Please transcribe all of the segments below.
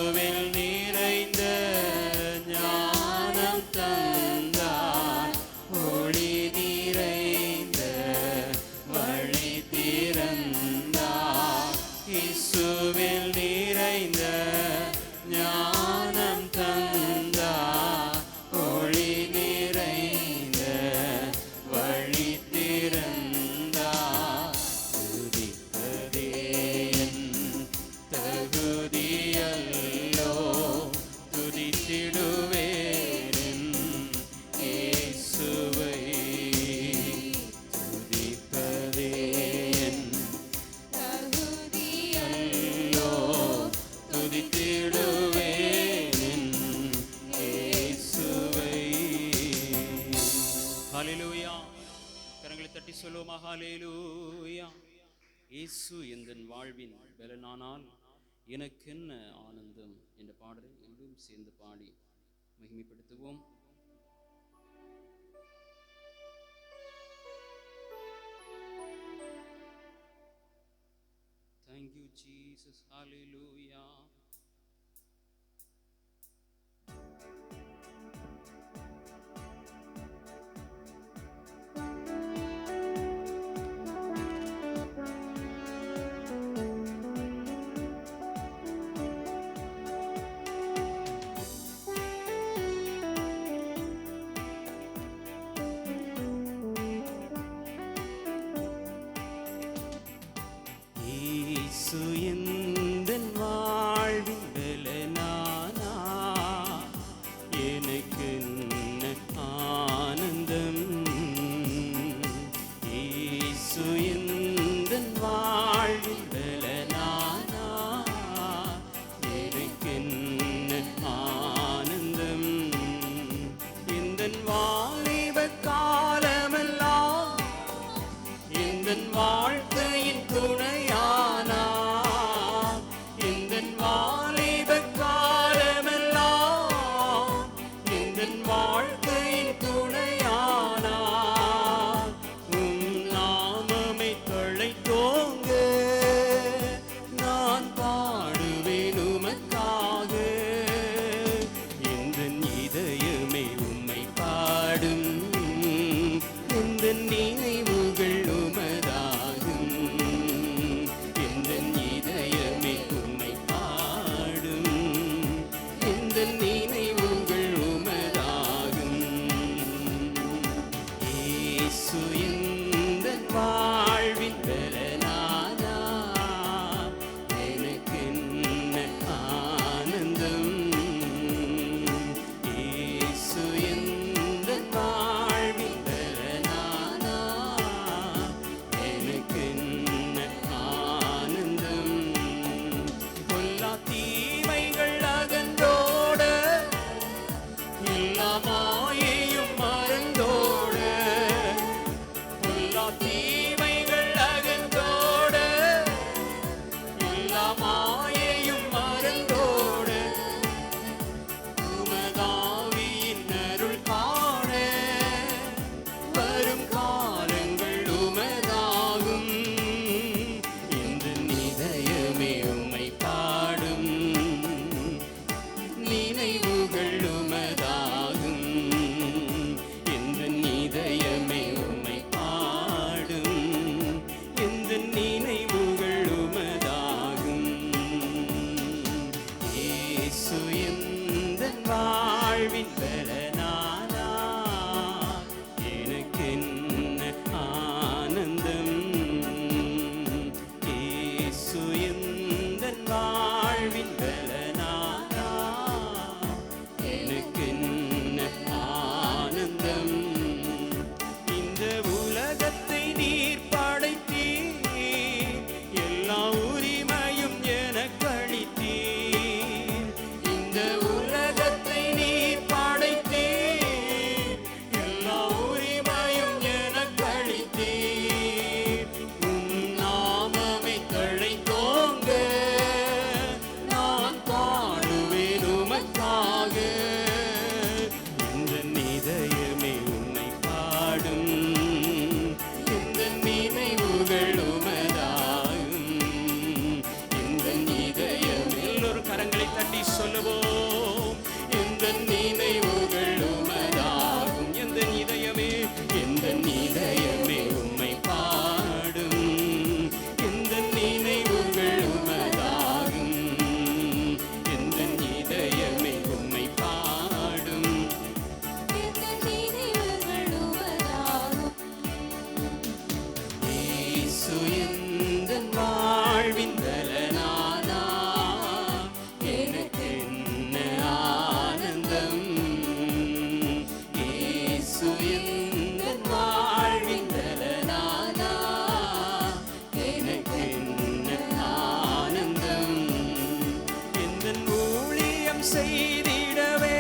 இயேசுவில் நிறைந்த ஞானம் தந்தார், ஒளி நிறைந்த வழி திறந்தார். இயேசுவில் நிறைந்த ஞானம் தந்தார், ஒளி நிறைந்த வழி திறந்தார். துதிப்பதே என் தகுதியல்லோ, துதித்திடுவேன் இயேசுவை. துதிப்பதே என் தகுதியல்லோ, துதித்திடுவேன் இயேசுவை. ஹல்லேலூயா. கரங்களை தட்டி சொல்லுவோமா? ஹல்லேலூயா. இயேசு எந்தன் வாழ்வின் பலனானால் எனக்கென்ன ஆனந்தம் என்ற பாடலை எல்லோரும் சேர்ந்து பாடி மகிமைப்படுத்துவோம். Thank you, Jesus. Hallelujah. இயேசு எந்தன் வாழ்வின் பலனானா, எனக்கென்ன ஆனந்தம். இயேசு எந்தன் வாழ்வின் பலனானா, எனக்கென்ன ஆனந்தம். எந்தன் வாலிப காலமெல்லாம் எந்தன் வாழ்க்கையின் துணையானா, எந்தன் வாலிப காலமெல்லாம் எந்தன் வாழ்க்கையின் துணையானா. உம் நாமமே தழைத்தோங்க நான் பாடுவேன் உமக்காக. எந்தன் இதயமே உம்மை பாடும், எந்தன் நினைவுகள் உமதாகும். எந்தன் இதயமே உம்மை பாடும், எந்தன் நினைவுகள் உமதாகும். இயேசு எந்தன் வாழ்வின் பலனானா, எனக்கென்ன ஆனந்தம். இயேசு எந்தன் வாழ்வின் பலனானா, எனக்கென்ன ஆனந்தம். பொல்லா தீமைகள் அகன்றோட, எல்லா மாயையும் மறந்தோட. பொல்லா தீமைகள் அகன்றோட, எல்லா மாயையும் மறந்தோட. உமதாவியின் அருள் காண வரும் காலங்கள் உமதாகும். எந்தன் இதயமே உம்மை பாடும், நினைவுகள் உமதாகும். எந்தன் இதயமே உம்மை பாடும், எந்தன் நினைவுகள் உமதாகும். இயேசு எந்தன் வாழ்வின் பலனானா, எனக்கென்ன ஆனந்தம். இயேசு எந்தன் வாழ்வின் பலனானா, எனக்கென்ன ஆனந்தம். இந்த உலகத்தை நீர் படைத்தீர், எல்லா உரிமையும் எனக்கு அளித்தீர். இந்த உலகத்தை ஊழியம் செய்திடவே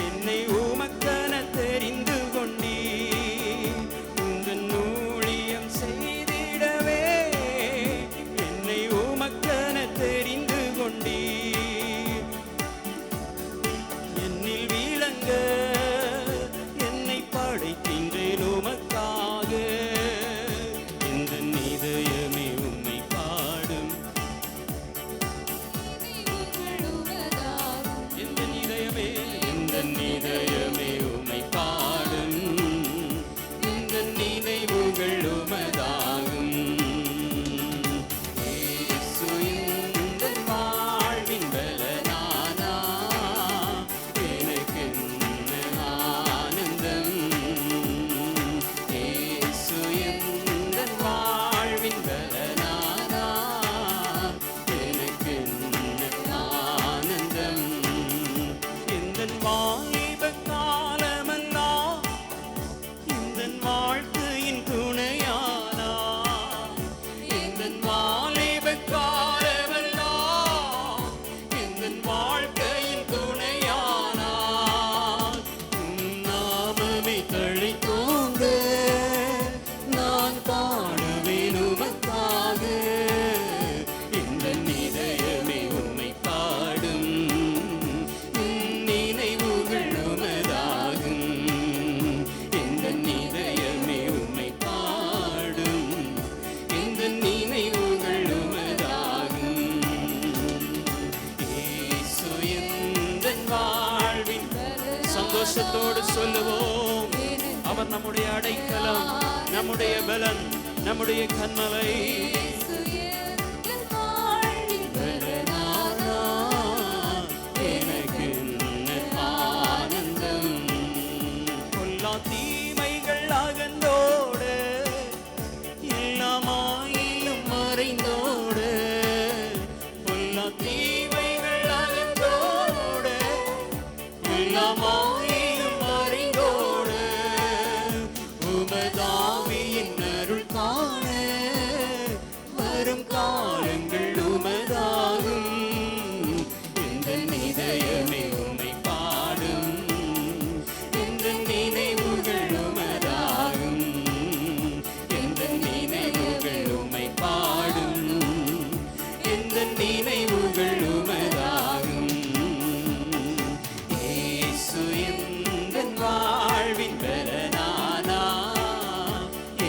என்னை உமக்கென தெரிந்து கொண்டீர். உந்தன் ஊழியம் செய்திடவே என்னை உமக்கென தெரிந்து கொண்டீர். என்னில் விளங்க என்னை படைக்கின்றேன் உமக்காக. இந்த இதயமே உம்மை பாடும். இந்த இதயமே உம்மை பாடும். இந்த நினைவுகள் உமதாகும். இயேசு எந்தன் வாழ்வின் பலனானா, எனக்கென்ன ஆனந்தம். இயேசு எந்தன் வாழ்வின் பலனானா, எனக்கென்ன ஆனந்தம். எந்தன் வாலிப காலமெல்லாம் எந்தன் வாழ்க்கையின் துணையானா. எந்தன் வாலிப காலமெல்லாம் எந்தன் வாழ்க்கையின் துணையானா. உம் நாமமே தழைத்தோங்க நான் பாடுவேன் உமக்காக. இந்த இதயமே உம்மை பாடும். நினைவுகள் உமதாகும். இந்த இதயமே உம்மை பாடும். இந்த நினைவுகள் உமதாகும். இயேசு எந்தன் வாழ்வின் சந்தோஷத்தோடு சொல்லுவோம். அவர் நம்முடைய அடைக்கலம், நம்முடைய பலன், நம்முடைய கன்மலை. பலனானா, எனக்கென்ன ஆனந்தம். பொல்லா தீமைகள் அகன்றோட எல்லாமாயிலும் மறைந்தோட. பொல்லா தீமைகள் அகன்றோட எல்லாமாயிலும் மறைந்தோட. உமதாவியின் அருள் காண வரும் காலங்கள் உமதாகும். இந்த இதயமே உம்மை பாடும். இந்த நினைவுகள் உமதாகும். இந்த நினைவுகள் உம்மை பாடும். இந்த நினைவுகள் உமதாகும். இயேசு எந்தன் வாழ்வின் பலனானா,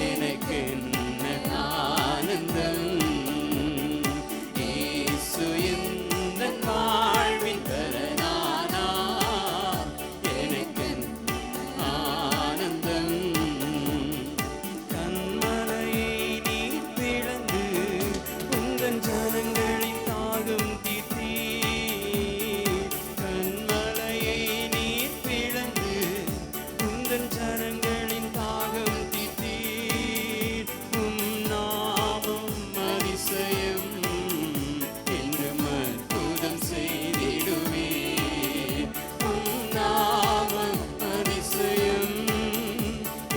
எனக்கென்ன ஆனந்தம். இயேசு எந்தன் வாழ்வின் பலனானா, எனக்கென்ன ஆனந்தம். கன்மலையை நீர் பிளந்து உந்தன் ஜனங்களின் தாகம் தீர்த்தீர். கன்மலையை நீர் பிளந்து உந்தன் ஜனங்களின் தாகம் தீர்த்தீர். உம் நாமம் அதிசயம் என்றும் அற்புதம் செய்திடுவீர். உம் நாமம் அதிசயம்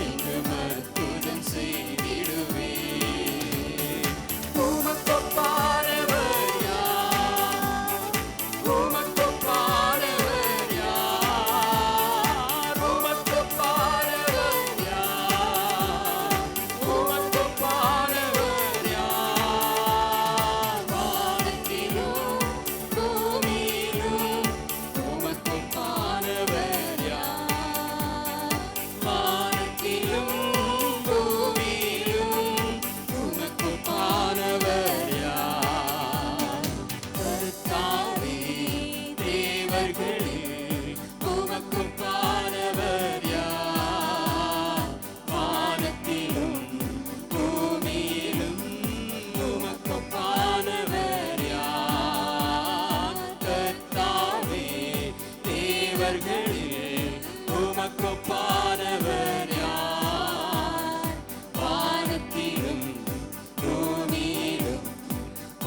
என்றும் அற்புதம் செய்திடுவீர். உமக்கொப்பானவர் யார்? உமக்கொப்பானவர் யார்? உமக்கொப்பானவர் யார்? உமக்கொப்பானவர் யார்? வானத்திலும் பூமியிலும் உமக்கொப்பானவர் யார்? வானத்திலும் பூமியிலும் உமக்கொப்பானவர் யார்? கர்த்தாவே, தேவர்களில் உமக்கொப்பானவர் யார்? வானத்திலும் பூமியிலும் உமக்கொப்பானவர் யார்? கர்த்தாவே, தேவர்களில் உமக்கொப்பானவர் யார்? வானத்திலும் பூமியிலும்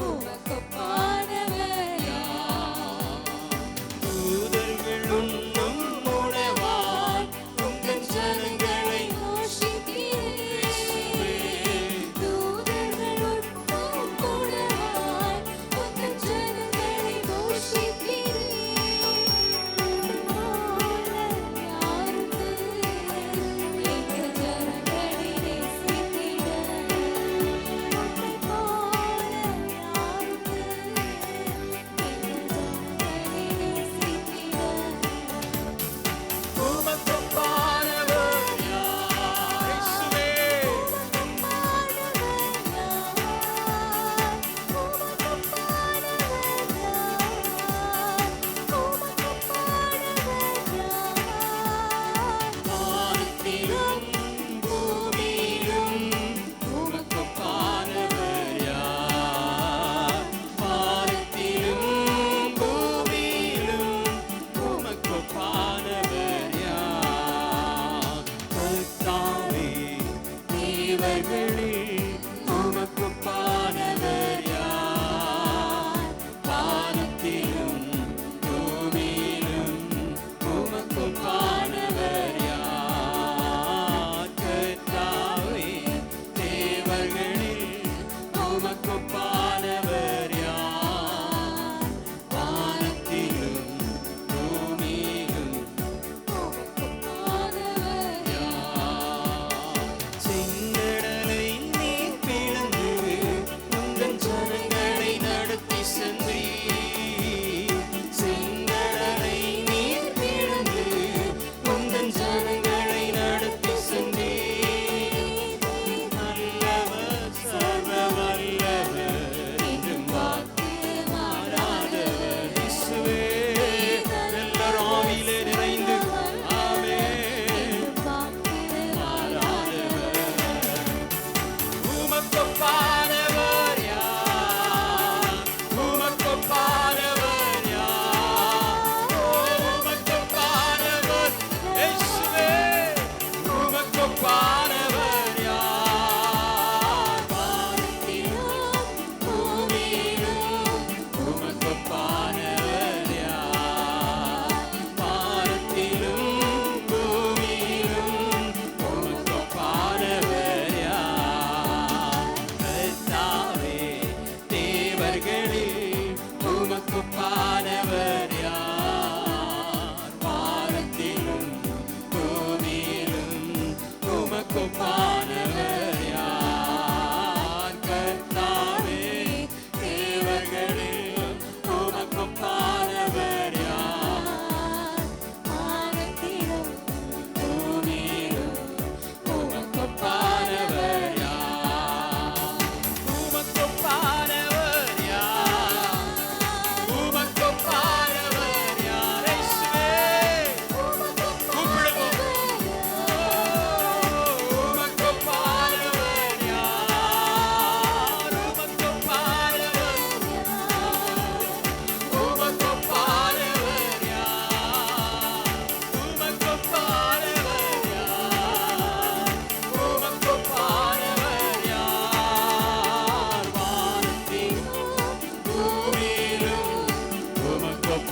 உமக்கொப்பானவர் யார்? தூதர்கள் உண்ணும் உணவாய் உங்கள் ஜனங்களை போஷித்தீரே. தூதர்கள் உண்ணும் உணவாய் உங்கள் ஜனங்களை போஷித்தீரே.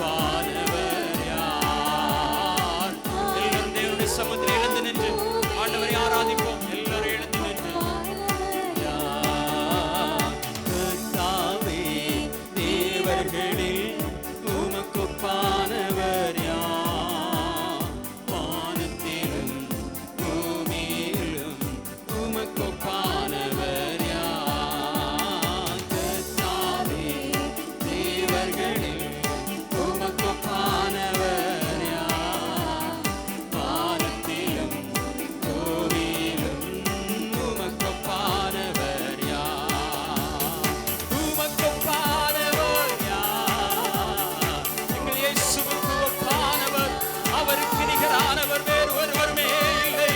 ஒப்பானவர் யார்? எல்லாரும் தேவனுடைய சமூகத்தில் எழுந்து நின்று ஆண்டவரை ஆராதிப்போம். எல்லாரும் எழுந்து நின்று கர்த்தாவே, தேவர்களில் உமக்கு ஒப்பானவர் யார்? வானத்திலும் பூமியிலும் உமக்கு ஒப்பானவர் யார்? கர்த்தாவே, தேவர்களில் உமக்கு ஒப்பானவர் யார்? வானத்திலும் பூமியிலும் உமக்கு ஒப்பானவர் யார்? உமக்கு ஒப்பானவர் யார்? எங்கள் இயேசுவுக்கு ஒப்பானவர், அவருக்கு நிகரானவர் வேறு ஒருவருமே இல்லை.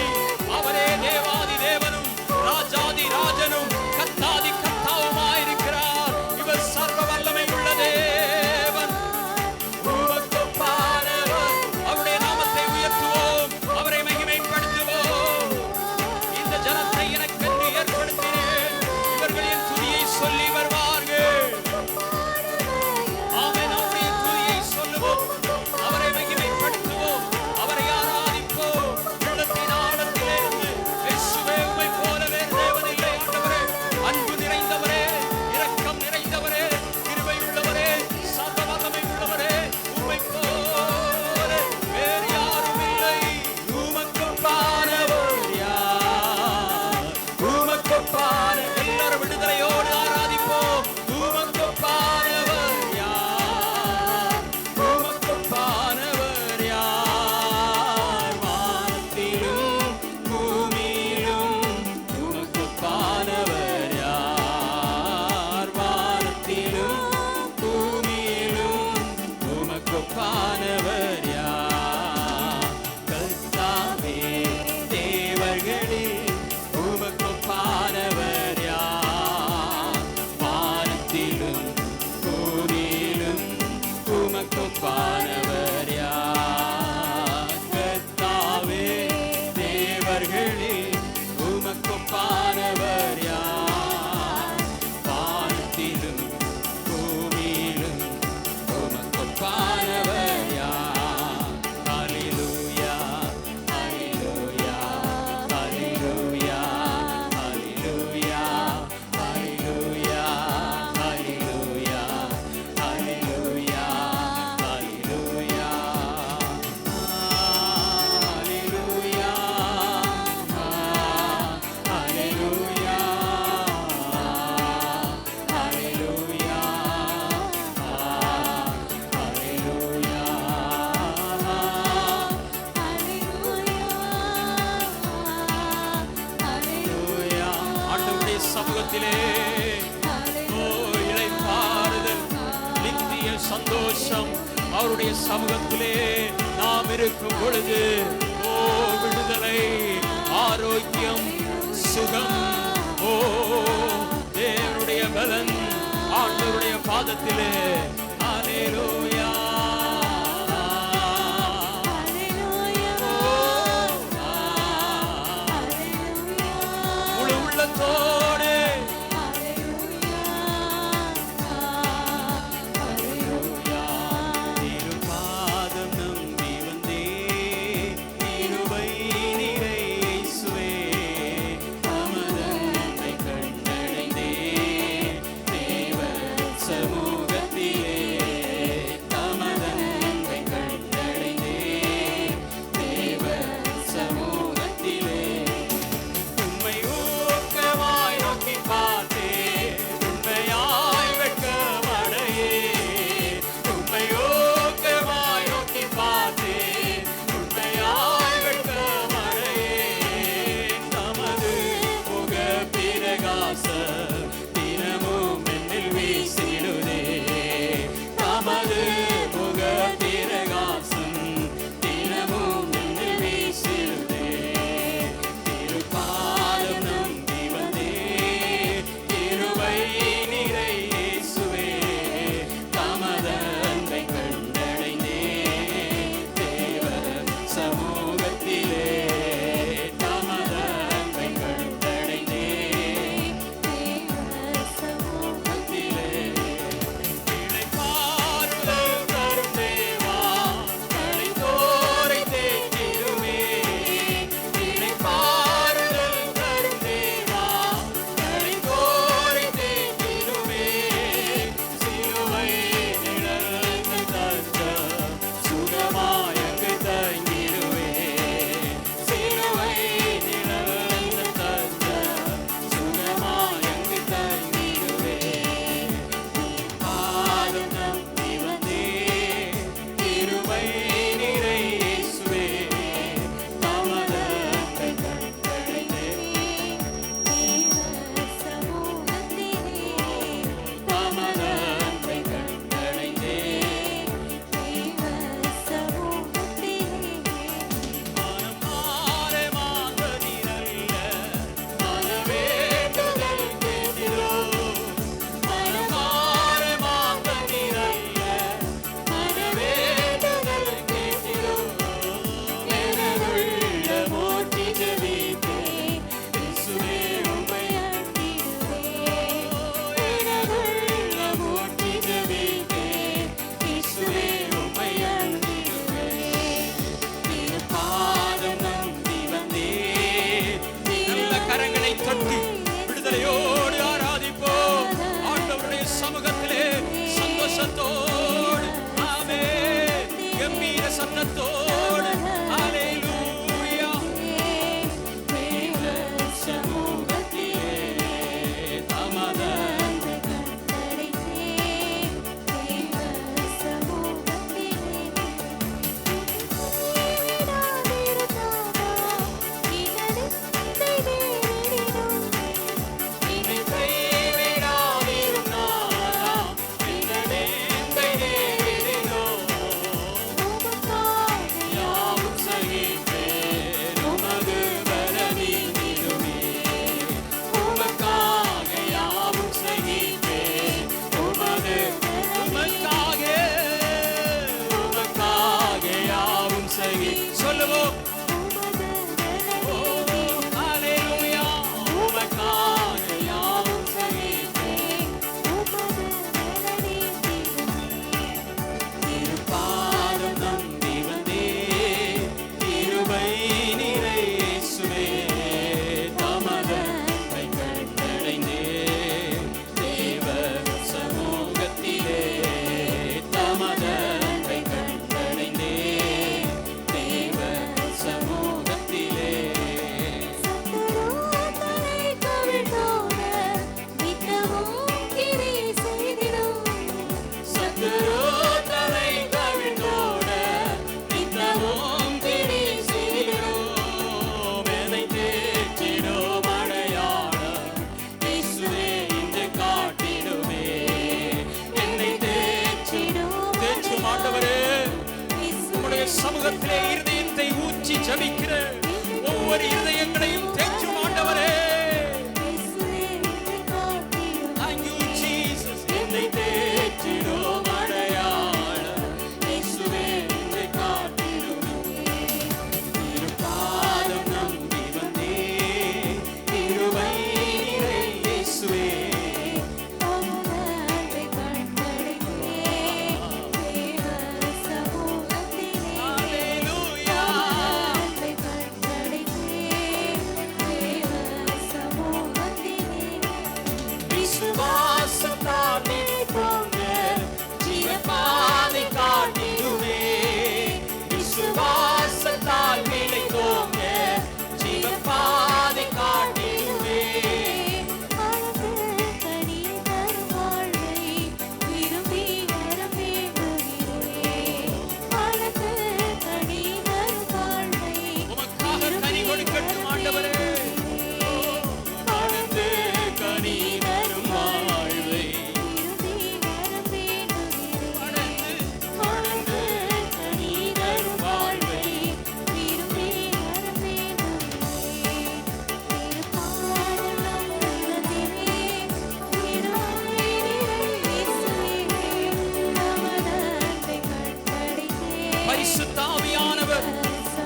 அவரே தேவாதி தேவனும் ராஜாதி ராஜனும் கர்த்தாதி கர்த்தாவுமாயிருக்கிறார். இவர் சர்வ வல்லமை உள்ள தேவன். உமக்கு ஒப்பானவர். அவருடைய நாமத்தை உயர்த்துவோம், அவரை மகிமைப்படுத்துவோம். இந்த ஜனத்தை எனக்கென்று ஏற்படுத்தினேன், இவர்கள் என் துதியை சொல்லி வருவார்கள். ஆமென். அவருடைய துதியை சொல்லுவோம், அவரை மகிமைப்படுத்துவோம், அவரை ஆராதிப்போம். உள்ளத்தின் ஆழத்திலிருந்து இயேசுவே, உம்மை போல வேறு தேவன் இல்லை. ஆண்டவரே, அன்பு நிறைந்தவரே, இரக்கம் நிறைந்தவரே, கிருபை உள்ளவரே, சர்வ வல்லமை உள்ளவரே, உம்மை போல வேறு யாரும் இல்லை. உமக்கு ஒப்பானவர் யார்? உமக்கு ஒப்பான எல்லாரும் விடுதலையோடு ஆராதிப்போம். உமக்கு ஒப்பானவர் யார்? உமக்கு ஒப்பானவர் யார்? வானத்திலும் பூமியிலும் உமக்கு ஒப்பானவர் யார்? வானத்திலும் பூமியிலும் உமக்கு ஒப்பானவர் யார்? கர்த்தாவே, தேவர்களில் உமக்கு ஒப்பானவர் யார்? வானத்திலும் பூமியிலும் உமக்கு ஒப்பானவர் யார்? கர்த்தாவே, தேவர்களில் உமக்கு ஒப்பானவர் யார்? வானத்திலும் பூமியிலும் உமக்கு ஒப்பானவர் யார்? ஹல்லேலூயா, ஹல்லேலூயா, ஹல்லேலூயா, ஹல்லேலூயா, ஹல்லேலூயா, ஹல்லேலூயா, ஹல்லேலூயா, ஹல்லேலூயா, ஹல்லேலூயா, ஹல்லேலூயா, ஹல்லேலூயா, ஹல்லேலூயா. ஆண்டவருடைய சமூகத்திலே ஓ இளைப்பாறுதல், நித்திய சந்தோஷம். அவருடைய சமூகத்திலே நாம் இருக்கும் பொழுது ஓ விடுதலை, ஆரோக்கியம், சுகம். ஓ தேவனுடைய பலன் ஆண்டவருடைய பாதத்திலே. ஹல்லேலூயா. முழு உள்ளத்தோடு திருப்பாதம் நம்பி வந்தே, கிருபை நிறை இயேசுவே, அமரனை கண்டடைந்தே, தேவ சமூகத்திலே சத்தத்தோடு ஹalleluya தேவ சமூகத்திலே தமத சொல்லுவோம் ஹalleluya உமக்காக யாவும் செய்வேன் திருப்பாதம் நம்பி வந்தேன் கிருபை நிறை இயேசுவே தமது கண்டடைந்தேன் தேவ சமூகத்திலே தமது சமூகத்திலே இருதயத்தை ஊற்றி ஜெபிக்கிற ஒவ்வொரு இருதயங்களையும் தேற்றும் ஆண்டவரே. Thank you Jesus. என்னை தேற்றிடும் அடையாளம் இயேசுவே என்னை காட்டிடுமே. திருப்பாதம் நம்பி வந்தேன் கிருபை நிறை இயேசுவே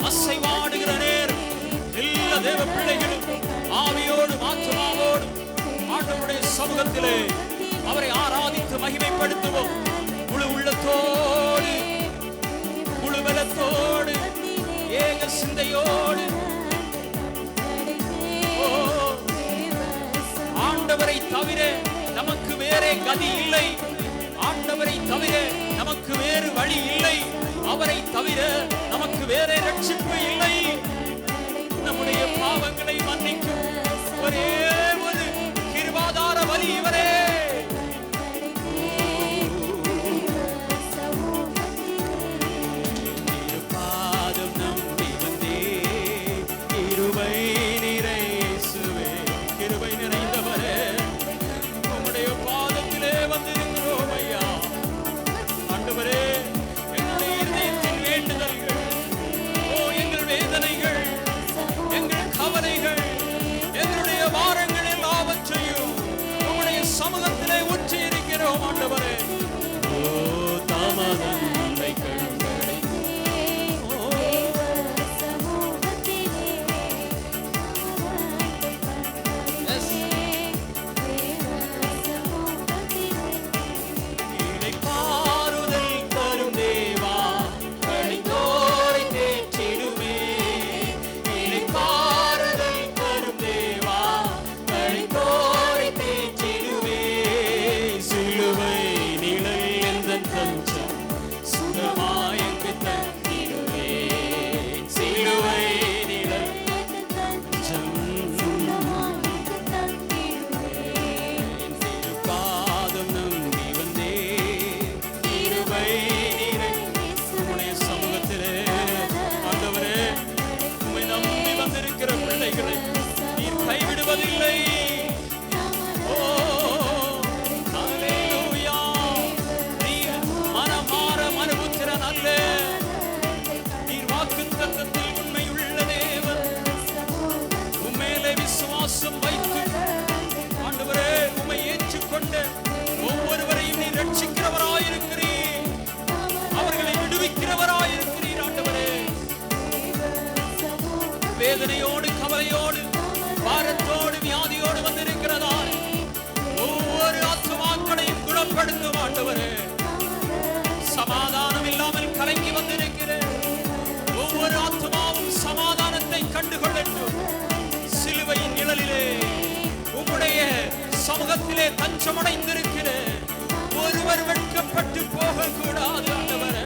அசைவாடுகிற நேரம் எல்லா தேவ பிள்ளைகளும் ஆவியோடும் ஆத்துமாவோடும் ஆண்டவருடைய சமூகத்திலே அவரை ஆராதித்து மகிமைப்படுத்துவோம். முழு உள்ளத்தோடு முழு பலத்தோடு ஏக சிந்தையோடு ஆண்டவரை தவிர நமக்கு வேறே கதி இல்லை. ஆண்டவரை தவிர நமக்கு வேறு வழி இல்லை. அவரை தவிர நமக்கு வேறே ரட்சிப்பு இல்லை. நம்முடைய பாவங்களை மன்னிக்கும் ஒரே ஒரு கிருபாதார வழி இவரே. பாதம் நம்பி வந்தே கிருபை நிறை இயேசுவே கிருபை நிறைந்தவரே உம்முடைய பாதத்திலே வந்திருக்கிறோம் ஐயா. ஆண்டவரே என்னுடைய இதயத்தின் வேண்டுதல்கள் வேதனையோடு, கவலையோடு, பாரத்தோடு, வியாதியோடு வந்திருக்கிறதால் ஒவ்வொரு ஆத்துமாக்களையும் குணப்படுத்தும் ஆண்டவரே. சமாதானம் இல்லாமல் கலங்கி வந்திருக்கிறேன். ஒவ்வொரு ஆத்துமாவும் சமாதானத்தை கண்டுகொள்ளட்டும். சிலுவையின் நிழலிலே உம்முடைய சமூகத்திலே தஞ்சமடைந்திருக்கிற ஒருவர் வெட்கப்பட்டு போகக்கூடாது ஆண்டவரே.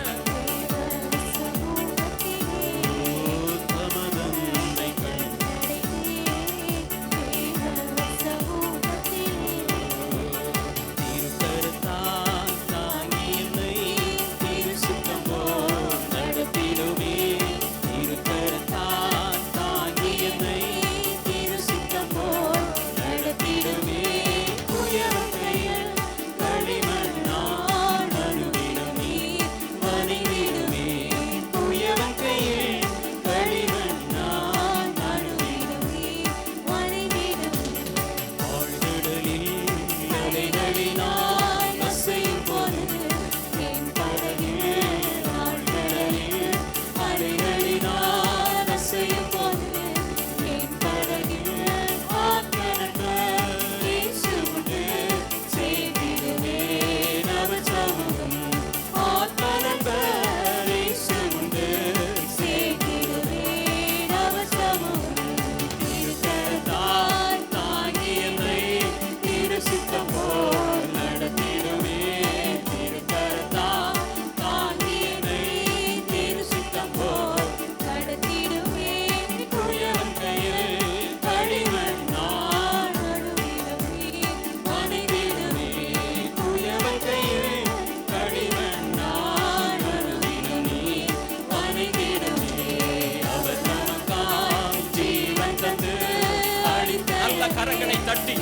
கரங்களை தட்டி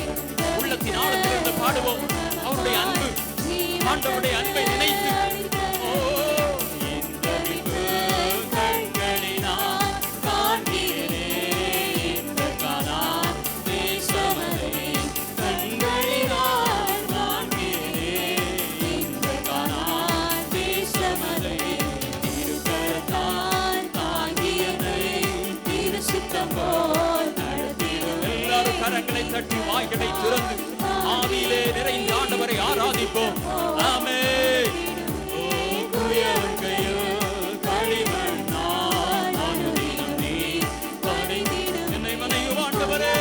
உள்ளத்தின் ஆழத்திலிருந்து பாடுவோம். அவருடைய அன்பு, ஆண்டவருடைய அன்பை நினைத்து கரங்களை தட்டி வாய்களை திறந்து ஆவியிலே நிறைந்த ஆண்டவரை ஆராதிப்போம். ஆமென். என்னை மனையும் ஆண்டவரே,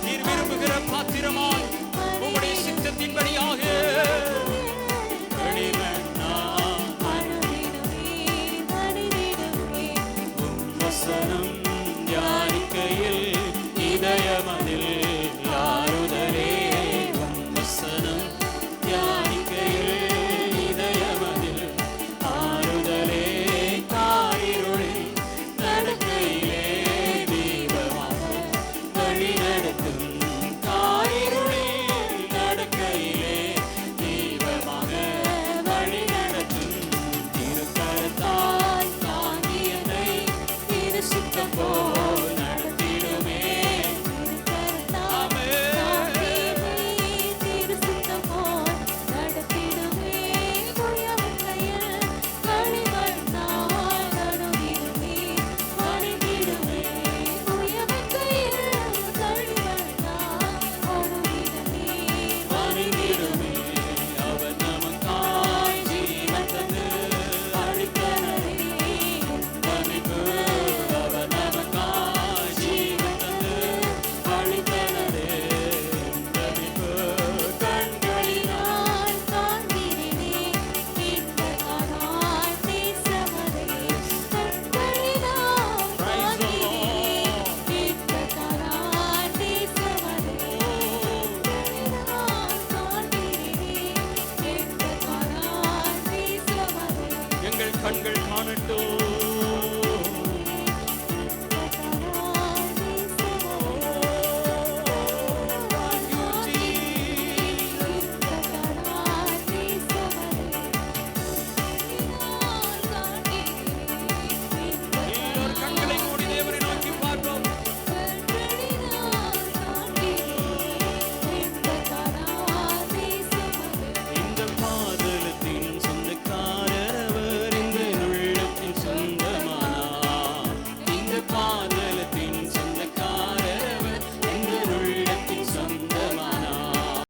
நீர் விரும்புகிற பாத்திரமாய் உம்முடைய சித்தத்தின்படியாக இதயமதில் ஆறுதலே வசனம் தியானிக்கையில் இதயமதில் ஆறுதலே காரிருளில் நடக்கையிலே தீபமாக வழி நடத்தும் காரிருளில் நடக்கையிலே தீபமாக வழி நடத்தும் திருக்கரத்தால் தாங்கியதை திருசுத்தம் போ